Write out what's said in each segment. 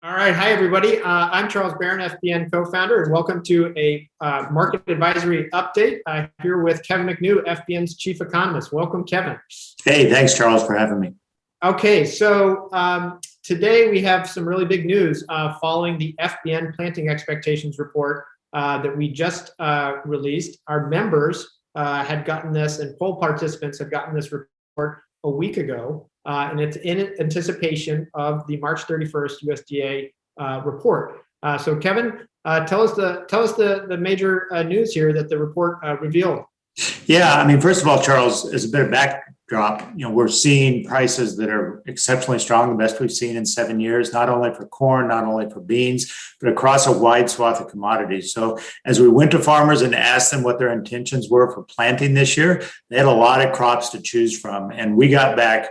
All right. Hi, everybody. I'm Charles Barron, FBN co-founder, and welcome to a market advisory update here with Kevin McNew, FBN's chief economist. Welcome, Kevin. Hey, thanks, Charles, for having me. Okay, so today we have some really big news following the FBN Planting Expectations report that we just released. Our members had gotten this, and poll participants had gotten this report a week ago, and it's in anticipation of the March 31st USDA report. So Kevin, tell us the major news here that the report revealed. Yeah, I mean, first of all, Charles, as a bit of backdrop, we're seeing prices that are exceptionally strong, the best we've seen in 7 years, not only for corn, not only for beans, but across a wide swath of commodities. So as we went to farmers and asked them what their intentions were for planting this year, they had a lot of crops to choose from. And we got back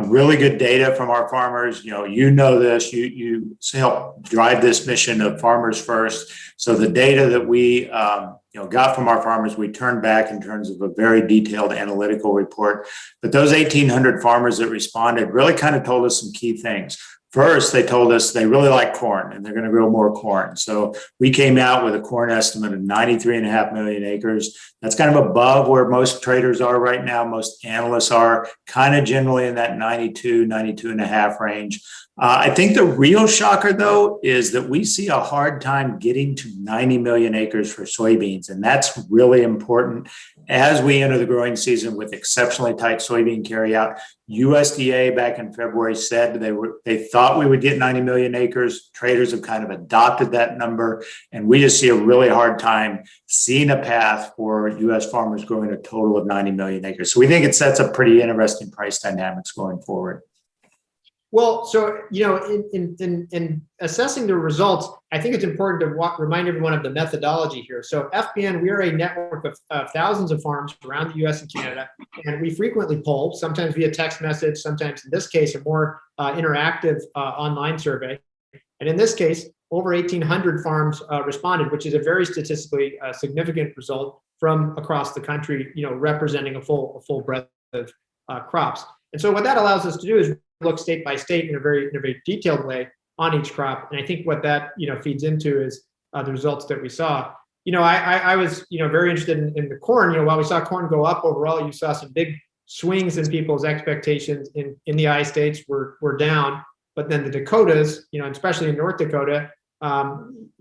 really good data from our farmers. You know this, you help drive this mission of Farmers First. So the data that we got from our farmers, we turned back in terms of a very detailed analytical report. But those 1,800 farmers that responded really kind of told us some key things. First, they told us they really like corn and they're going to grow more corn. So we came out with a corn estimate of 93.5 million acres. That's kind of above where most traders are right now. Most analysts are kind of generally in that 92.5 range. I think the real shocker, though, is that we see a hard time getting to 90 million acres for soybeans. And that's really important as we enter the growing season with exceptionally tight soybean carryout. USDA back in February said they thought we would get 90 million acres. Traders have kind of adopted that number. And we just see a really hard time seeing a path for U.S. farmers growing a total of 90 million acres. So we think it sets up pretty interesting price dynamics going forward. Well, so, in assessing the results, I think it's important to remind everyone of the methodology here. So FBN, we are a network of thousands of farms around the US and Canada, and we frequently poll, sometimes via text message, sometimes in this case, a more interactive online survey. And in this case, over 1,800 farms responded, which is a very statistically significant result from across the country, representing a full breadth of crops. And so what that allows us to do is look state by state in a very detailed way on each crop. And I think what that feeds into is the results that we saw. I was very interested in the corn. While we saw corn go up overall, you saw some big swings in people's expectations in the I states were down, but then the Dakotas, and especially in North Dakota, an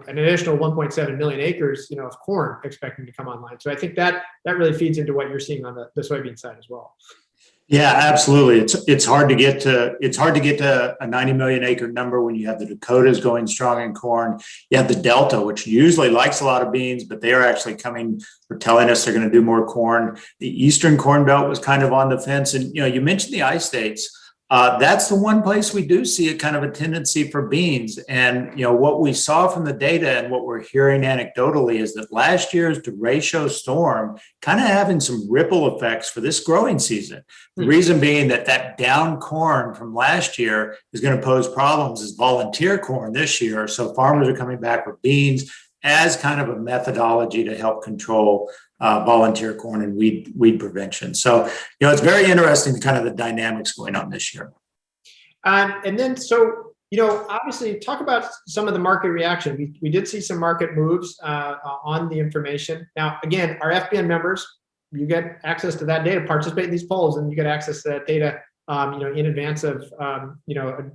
additional 1.7 million acres, of corn expecting to come online. So I think that really feeds into what you're seeing on the soybean side as well. Yeah, absolutely. It's hard to get to a 90 million acre number when you have the Dakotas going strong in corn. You have the Delta, which usually likes a lot of beans, but they are actually telling us they're going to do more corn. The Eastern Corn Belt was kind of on the fence. And, you mentioned the I states. That's the one place we do see a kind of a tendency for beans. And, what we saw from the data and what we're hearing anecdotally is that last year's derecho storm kind of having some ripple effects for this growing season. The reason being that down corn from last year is going to pose problems as volunteer corn this year. So farmers are coming back with beans as kind of a methodology to help control volunteer corn and weed prevention. So, it's very interesting, kind of the dynamics going on this year. And then, so, obviously talk about some of the market reaction. We did see some market moves on the information. Now, again, our FBN members, you get access to that data, participate in these polls, and you get access to that data, in advance of,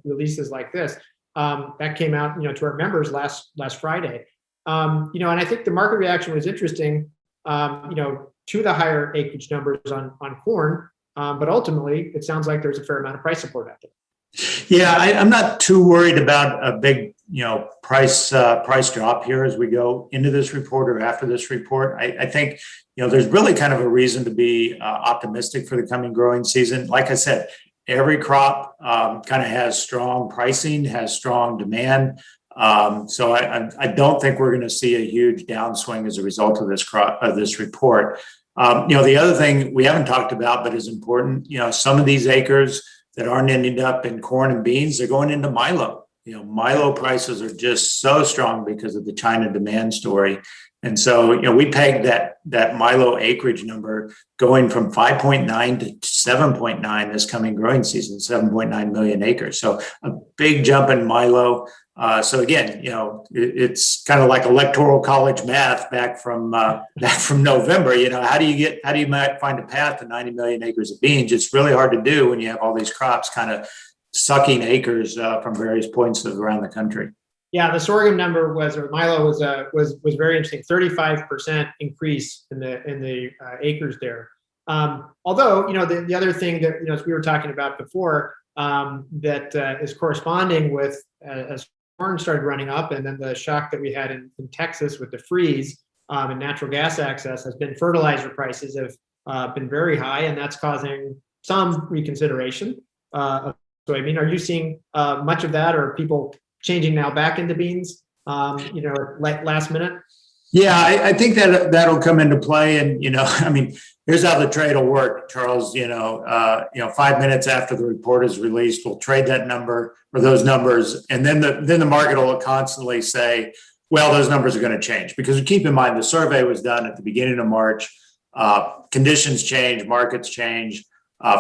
releases like this. That came out, to our members last Friday. And I think the market reaction was interesting, to the higher acreage numbers on corn. But ultimately, it sounds like there's a fair amount of price support out there. Yeah, I'm not too worried about a big, price drop here as we go into this report or after this report. I think, there's really kind of a reason to be optimistic for the coming growing season. Like I said, every crop kind of has strong pricing, has strong demand. So I don't think we're going to see a huge downswing as a result of this report. The other thing we haven't talked about, but is important, some of these acres that aren't ending up in corn and beans, they're going into milo. Milo prices are just so strong because of the China demand story. And so, we pegged that Milo acreage number going from 5.9 to 7.9 this coming growing season, 7.9 million acres. So a big jump in Milo. So again, it's kind of like electoral college math back from November. How do you find a path to 90 million acres of beans? It's really hard to do when you have all these crops kind of sucking acres from various points around the country. Yeah, the sorghum number Milo was very interesting. 35% increase in the acres there. Although the other thing that as we were talking about before that is corresponding with as corn started running up, and then the shock that we had in Texas with the freeze and natural gas access has been fertilizer prices have been very high, and that's causing some reconsideration of soybean. Are you seeing much of that, or people changing now back into beans, last minute? Yeah, I think that'll come into play. And, here's how the trade will work, Charles. 5 minutes after the report is released, we'll trade that number or those numbers. And then the market will constantly say, well, those numbers are going to change, because keep in mind, the survey was done at the beginning of March. Conditions change, markets change.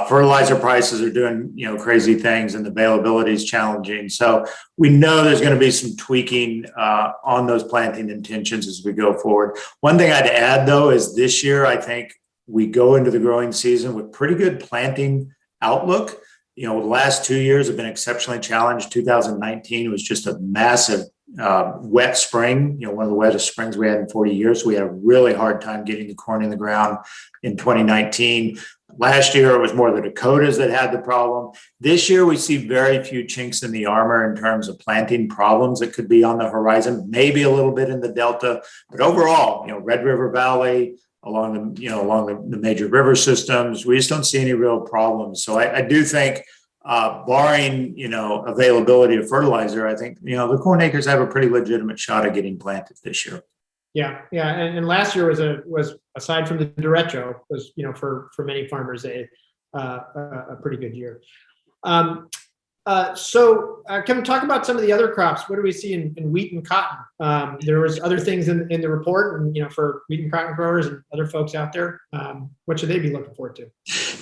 Fertilizer prices are doing, crazy things, and the availability is challenging. So we know there's going to be some tweaking on those planting intentions as we go forward. One thing I'd add, though, is this year, I think we go into the growing season with pretty good planting outlook. The last 2 years have been exceptionally challenged. 2019 was just a massive wet spring, one of the wettest springs we had in 40 years. We had a really hard time getting the corn in the ground in 2019. Last year, it was more the Dakotas that had the problem. This year, we see very few chinks in the armor in terms of planting problems that could be on the horizon, maybe a little bit in the Delta. But overall, Red River Valley, along the major river systems, we just don't see any real problems. So I do think, barring, availability of fertilizer, I think, the corn acres have a pretty legitimate shot at getting planted this year. Yeah, and last year was aside from the derecho, was for many farmers a pretty good year. So Kevin, talk about some of the other crops. What do we see in wheat and cotton? There was other things in the report, and for wheat and cotton growers and other folks out there, what should they be looking forward to?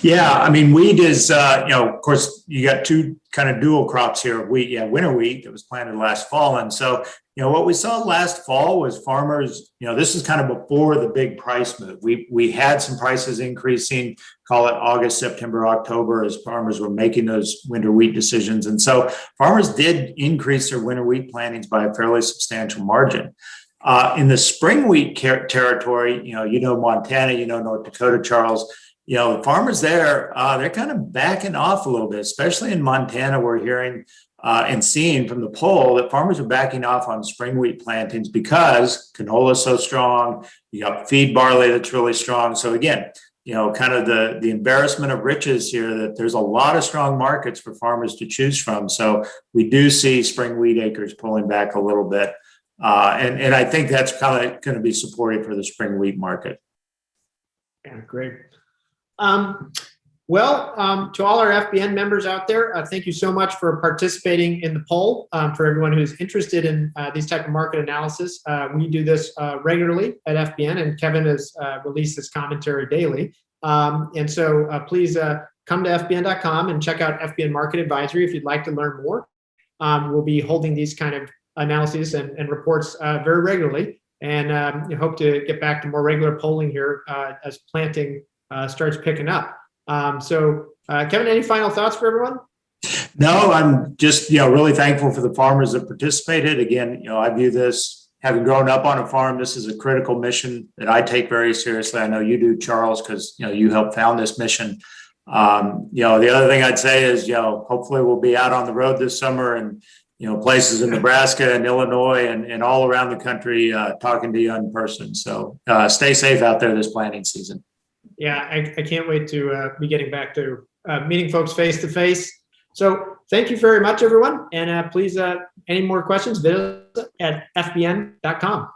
Yeah, wheat is, of course, you got two kind of dual crops here of wheat. Winter wheat that was planted last fall. And so, what we saw last fall was farmers, this is kind of before the big price move. We had some prices increasing, call it August, September, October, as farmers were making those winter wheat decisions. And so farmers did increase their winter wheat plantings by a fairly substantial margin. In the spring wheat territory, Montana, North Dakota, Charles, the farmers there, they're kind of backing off a little bit, especially in Montana. We're hearing and seeing from the poll that farmers are backing off on spring wheat plantings because canola is so strong. You got feed barley that's really strong. So again, kind of the embarrassment of riches here, that there's a lot of strong markets for farmers to choose from. So we do see spring wheat acres pulling back a little bit. And I think that's kind of going to be supportive for the spring wheat market. Yeah, great. To all our FBN members out there, thank you so much for participating in the poll. For everyone who's interested in these type of market analysis, we do this regularly at FBN, and Kevin has released this commentary daily. And so please come to FBN.com and check out FBN Market Advisory if you'd like to learn more. We'll be holding these kind of analyses and reports very regularly, and hope to get back to more regular polling here as planting starts picking up. Kevin, any final thoughts for everyone? No, I'm just, really thankful for the farmers that participated. Again, I view this, having grown up on a farm, this is a critical mission that I take very seriously. I know you do, Charles, because, you helped found this mission. The other thing I'd say is, hopefully we'll be out on the road this summer and, places in Nebraska and Illinois and all around the country, talking to you in person. So stay safe out there this planting season. Yeah, I can't wait to be getting back to meeting folks face to face. So thank you very much, everyone. And please, any more questions, visit us at FBN.com.